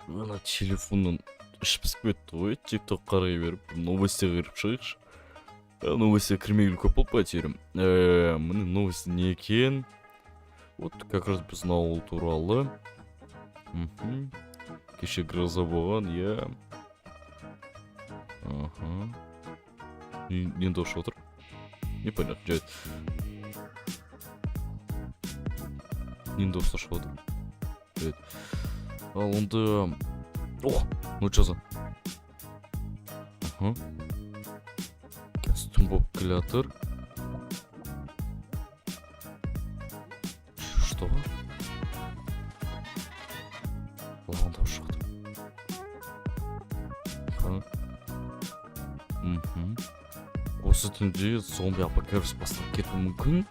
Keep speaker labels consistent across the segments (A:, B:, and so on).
A: ана телефоннан іш пісіп кетті ғой, тикток қарай беріп, новостьға кіріп шығайықшы. Новостьға кірмегелі көп болып әйтеуір. Міне новость не екен? Вот как раз біздің ауыл туралы. Кеше гроза болған, иә. Енді ошы отыр. Непонятно, жайт. Енді ошы отыр. Жайт. Ал онда... О, ну чё за? Костюм болып келе жатыр. Что? Лаванда ошы отыр. Осы түнде зомби апокалипсис басталып кетуі мүмкін.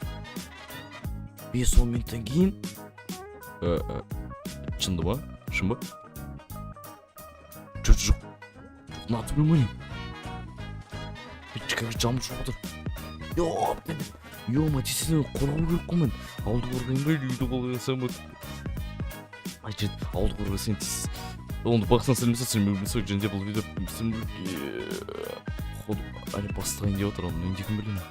A: 5-10 минуттан кейін. Шынды ма? Шын ба? Жоқ. Ұнатып білмеймін. Ешкәге жамы жоқ отыр. Ма, тесінен қорғау керек қой мен. Ауылды қорғайын ба, үйді қорғайсам ба? Ай, жет, ауылды қорғайсам тесіз. Онды бақсан сілмесе сілмеуімсі, және бұл видео әлі бастығын деп отырған, мен декім білемін.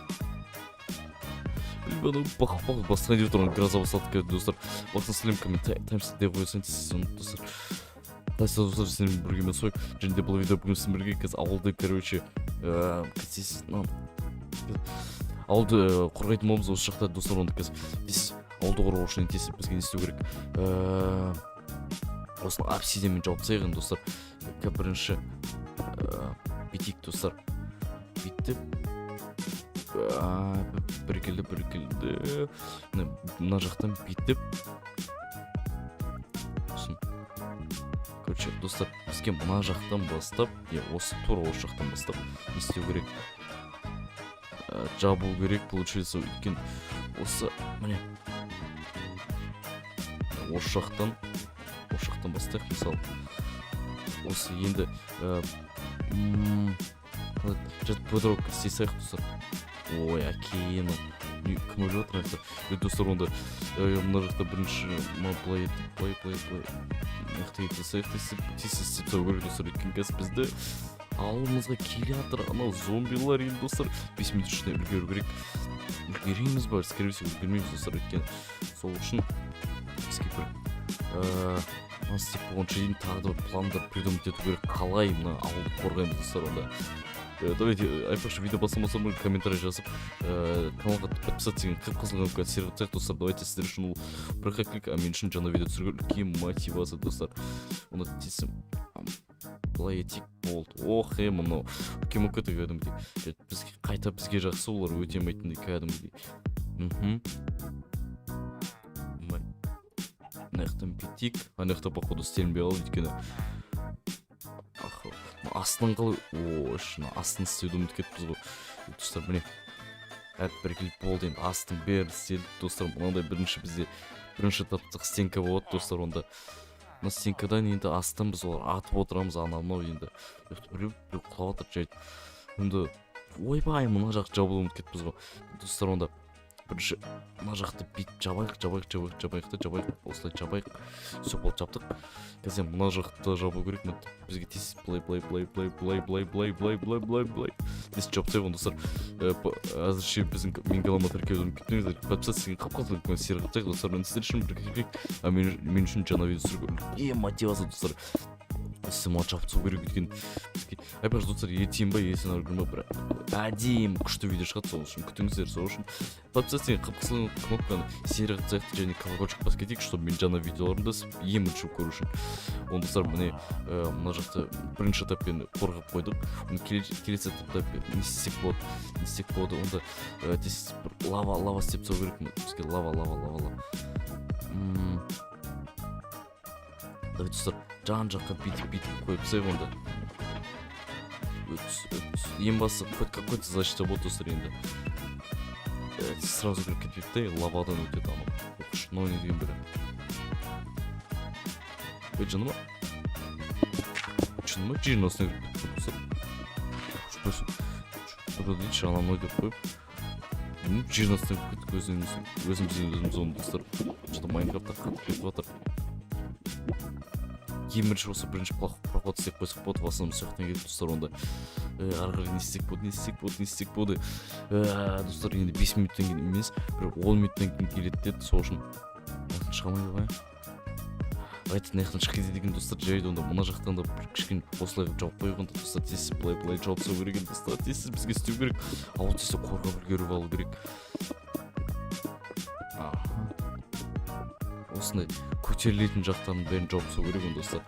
A: Білбеді, бақ бастығын деп отырған гроза басталды кәді, достар. Бақсан сілем таймсыз деп қойсын тесіз, достар. Қайсы достар, сен біргемен сой, және де бұл видео бүгін сен бірге кәз ауылды, короче, ауылды қорғайтын болымыз осы шақта, достар, онды кәз біз ауылды қорғау үшін тесіп бізге не істеу керек. Осыны обсидианмен жауып тастайық, достар. Бірінші битейік, достар. Биттіп біркелді мына жақтан биттіп короче, достар, бізге мына жақтан бастап, осы тура осы жақтан бастап не істеу керек, жабу керек, получается, өткен осы міне осы жақтан бастайық, мысалы осы енді жат бодырок істесайық, достар. Ой, әкейін кім өлі отыр айтса. Достар, онда мына жақта бірінші былай аяқты етесайық тесіп сау керек, достар. Өткен кәс бізді ауылымызға келе атыр анау зомбилар енді, достар. 5 минут ішінде үлгеру керек. Үлгереміз ба? Скорее всего, үлгермейміз, достар. Өткен сол үшін бізге бір настеп болғанша дейін тағы да пландар придумать ету керек, қалай мына ауылды қорғаймыз, достар. Онда давайте айтпақшы, видео басылмаса бір комментарий жазып, каналға подписаться деген қып-қызыл кнопканы серғатсақ, достар. Давайте сіздер үшін ол бір клик, а мен үшін жаңа видео түсіруге үлкен мотивация, достар. Оны тесім былай етейік, болды. Мынау үлкен мүмкіті кәдімгідей. Қайта бізге жақсы олар өтемейтіндей кәдімгідей. Наяқтан бетейік. Анаяқта походу істелінбей қалып, өйткені астын қалай, астын істеуді ұмытып кетіппіз ғой, достар. Міне бір келіп болды, енді астын бәрін істелдік, достар. Мынандай бірінші таптық стенка болады, достар. Онда мына стенкадан енді астын біз олар атып отырамыз, анау енді біреу құлап отыр, жайт. Енді ойбай, мына жақ жабылып ұмытып кетіппіз ғой, достар. Онда бірінші мына жақты бит жабайық, осылай жабайық. Все болды, жаптық. Қазір мына жақты жабу керек, бізге тез былай тез жапсайық, достар. Әзірше біздің мен галама тіркеуді кетпеңіздер, подписаться қап-қызыл серғатсайық, достар. Сіздер үшін бір клик, мен үшін жаңа видео түсіруге үлкен мотивация, достар. Сымат жапсу керек өткен бізге. Айпаш, достар, етейін ба, есен аргүрма бір әдейім күшті видео шығады, сол үшін күтіңіздер. Сол үшін подписаться қып-қызыл кнопканы серғатсайық және колокольчик басып кетейік, чтобы мен жаңа видеоларымды ең бірінші көру үшін. Оны, достар, міне мына жақты бірінші этаппен қорғап қойдық. Оны келесі этапта не істесек болады. Онда тез лава істеп тастау керек бізге. Лава. Давайте, достар, жан-жаққа битіп қойып тастайық. Онда ең басы какой-то защита болады, достар. Енді сразу кіріп кетпейді, лавадан өтеді анау оқыш, но не деген бірі. Жыны ма? Жерін осына кіріп кетті, достар. Бұда дейінші, анамной деп қойып жерін осына кіріп кеттік, өзіміз оны, достар. Что-то Майнкрафтта қатып кетіп жатыр. ең бірінші осы бірінші проход істеп қойсақ болады, в основном сол жақтан келеді достар. Онда ары қарай не істесек болады достар. Енді 5 минуттан кейін емес, бір 10 минуттан кейін келеді деді. Сол үшін шыға алмайды ғой. Айтын аяқтан шығып кетеді екен достар. Жайды онда мына жақтан да бір кішкене осылай жауып қойған достар. Тез былай жауып тастау керек екен достар. Тез бізге істеу керек. Ал тез қорғап үлгеріп алу керек. Осындай көтерілетін жақтарын бәрін жауып тастау керек екен достар.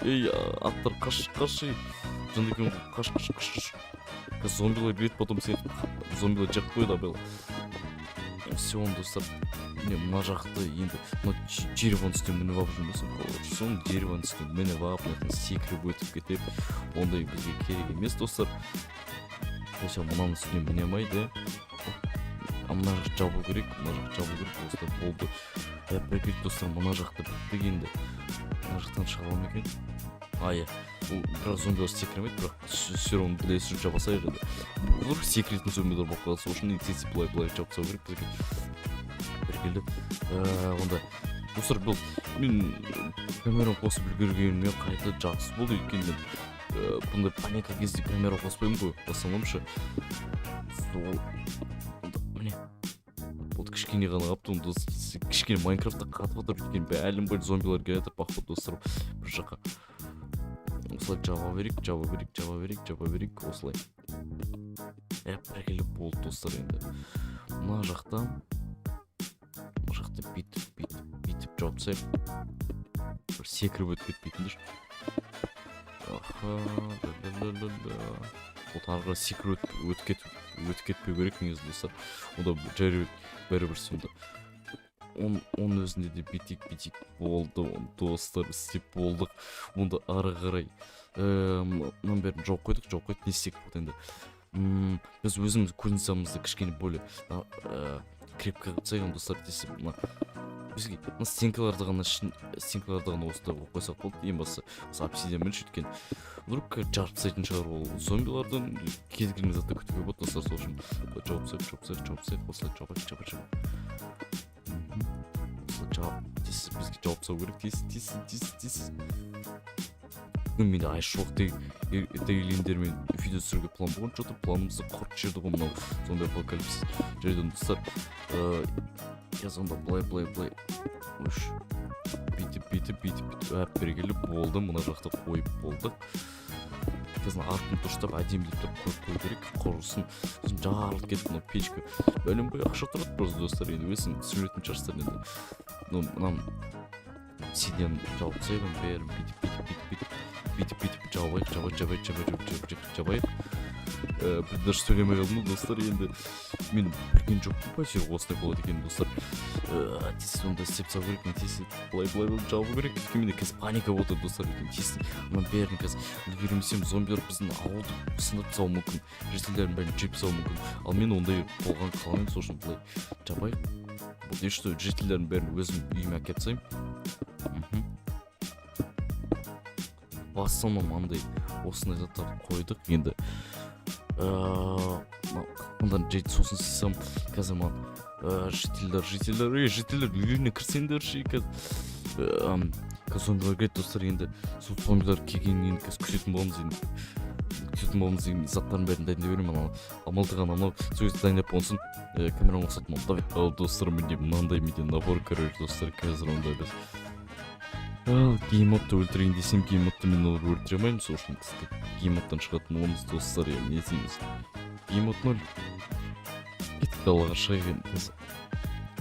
A: Ей, аттар қаш. Жандекең қаш. Қазір зомбилар келеді, потом сен зомбилар жақ қойды абел. Все, достар. Мына жақты енді дереван үстіне мініп алып жүрмесін. Соның дереван үстіне мініп алып, секіріп өтіп кетіп, ондай бізге керек емес достар. Осы мынаның үстіне міне алмайды. Мына жақ жабу керек, осылай болды. Прикид достар, мына жақты біттік енді. Мына жақтан шыға аламын екен. Бірақ зомбилар секіремейді, бірақ все равно білесіз жаба салайық енді. Бұлар секіретін зомбилар болып қалады, сол үшін тез былай жауып тастау керек бізге. Келді. Онда достар, бұл мен камера қосып үлгергеніме қайта жақсы болды екен. Мен бұндай паника кезде камера қоспаймын ғой, басылмамшы. Міне болды, кішкене ғана қапты. Онда кішкене Майнкрафтта қатып отыр екен, әлім бойы зомбилар келеді походу достар. Бір жаққа осылай жаба берейік осылай. Біргелі болды достар. Енді мына жақтан бүйтіп жауып тастайық. Бір секіріп өтіп кетпейтіндер. Ол тарыға секіріп өтіп кетпеу керек негізі достар. Онда жәрі бәрібір сонда. Оның өзінде де битик болды достар, істеп болдық. Онда ары қарай мұның бәрін жауып қойдық, не істек болды енді. Біз өзіміз көзінсамызды кішкене бөлі крепкі қытсайған достар. Десіп бізге стенкаларды ғана осында қойсақ болды. Ең басы обсидиан мен шүткен вдруг жарып тастайтын шығар ол зомбилардан. Кез келген затты күтуге болады достар. Сол үшін жауып тастайық, осылай жауып тез бізге жауып тастау керек. Тез менде айшылық дейлендермен видео түсіруге план болған жоқ. Планымызды құрт жерді ғой мынау зомби апокалипсис жайдан достар. Сонда былай бүйтіп бергелі болды. Мына жақты қойып болдық. Қазір артын дұрыстап әдемілеп қою керек, құрылсын. Сосын жарылып кетіп мына печка. Бәлем бойы ақша тұрады просто достар. Енді өсін түсіретін шығарсыздар енді. Мынам обсидиан жауып тастайық, бәрін бүйтіп жабайық. Бір даже сөйлемей қалдым достар. Енді мен білген жоқпын ба жер осылай болады екен достар. Тез онда істеп тастау керек, тез былай жабу керек. Өйткені қазір паника болды достар. Тез мына бәрін қазір үлгермесем зомбилар біздің ауылды сындырып тастауы мүмкін, жителердің бәрін жеп тастауы мүмкін. Ал мен ондай болған қаламаймын, сол үшін былай жабайық. Бұл не что жителердің бәрін өзім үйіме әкеліп тастаймын. Басына маңдай осындай заттарды қойдық. Енді мындан жайды сосын сыйсам, қазір маған жителер үйлеріне кірсеңдерші. Қазір зомбилар келеді достар. Енді сол зомбилар келгеннен қазір күтетін боламыз деген заттардың бәрін дайындап беремін. Амалдыған анау сөз дайындап болсын. Камераны ұқсатым. Ал достар, менде мынандай набор короче достар. Қазір онда біз геймодты өлтірейін десем, геймодты мен өлтіре алмаймын. Сол үшін геймодтан шығатын оңыз достар. Не дейміз? Геймод 0 кеттік далаға шығайын.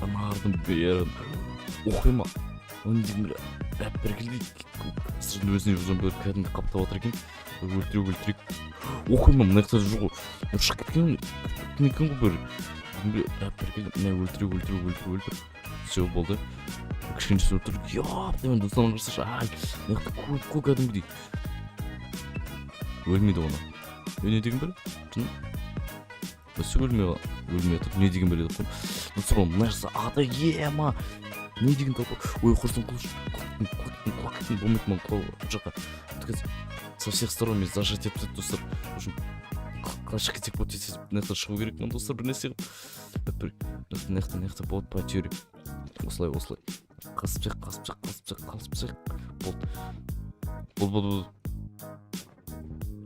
A: Анардың бәрін оқима. Оны деген бір келді. Сіздің өзіне зомбилар кәдімгі қаптап отыр екен. Өлтірек. Оқима, мына яқтар жоқ ғой. Шығып кеткен екен ғой бір келді. Мына өлтір. Все болды. Кішкенше отыр. Деймін достан қарсашы. Көк кәдімгідей. Өлмейді оны. Не деген бәрі? Өсі өлмей отыр. Не деген бәрі едік қой. Достар, мына жақсы ата ема. Не деген талпы. Ой, құрсын құлақын болмайды маған құлауға. Жаққа. Со всех сторон мен зажать етіп тұр достар. Қашық кетсек болды десіз. Нәқтар шығу керек мен достар. Бір нәрсе қып. Нәқтар болады па теория. Осылай. Қасып сек. Болды. Бол.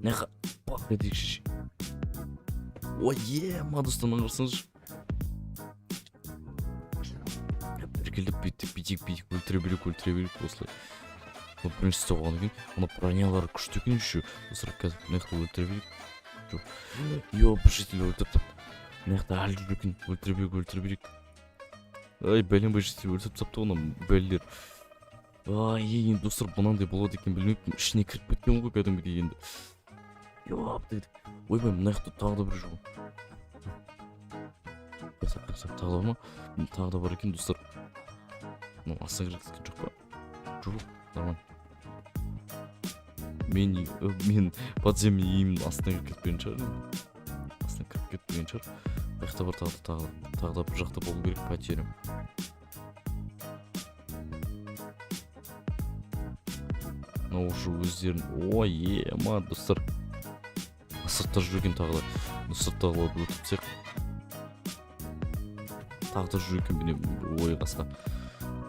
A: Неха бак етекші. Ой, ма достан аңғырсаңызшы. Біркеліп битик өлтіре берек осылай. Вот бірінші істеп алғаннан кейін, ана бронялары күшті екен еще. Достар қазір неқта өлтіре берек. Жоқ. Ёпыршитель өлтіріп. Неқта әлі жүр екен, өлтіре берек. Ай, бәленбай жетіп өлтіріп тапты оны бәлелер. Ай, достар бұнандай болады екен білмеппін. Ішіне кіріп кеткен ғой кәдімгідей енді. Ёпты. Ойбай, мына жақта тағы да бір жоқ. Қасап тағы да бар ма? Тағы да бар екен достар. Астына кіргізген жоқ па? Жоқ, нормально. Мен подземный үйімнің астына кіріп кетпеген шығар. Қаяқта бар тағы да бір жақта болу керек потерям. Уже өздерін. Ой, ма достар. Сыртта жүрген тағы да. Сырттағы өтіпсек. Тағы да жүрген біне ой қасқа.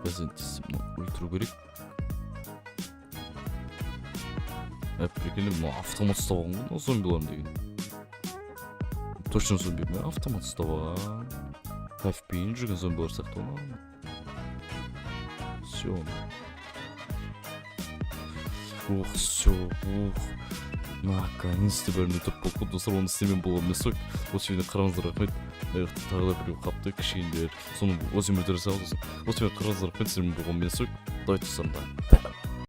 A: Бәзен тесімні өлтіру керек. Прикинь, автомат ұстап алған ғой, зомбиларын деген. Точно зомби ме? Автомат ұстап алған. Кайфпен жүрген зомбилар сияқты оны. Все. Все. Наконец-то бәрін өтіп болған. Достар, оны істемен болған емес ой. Осы үйіне қараңыздар рахмет. Тағы да біреу қапты кішкендер. Соны осы үйін өлтіре салды. Осы үйіне қараңыздар рахмет, істемен болған емес ой. Давай достарым да.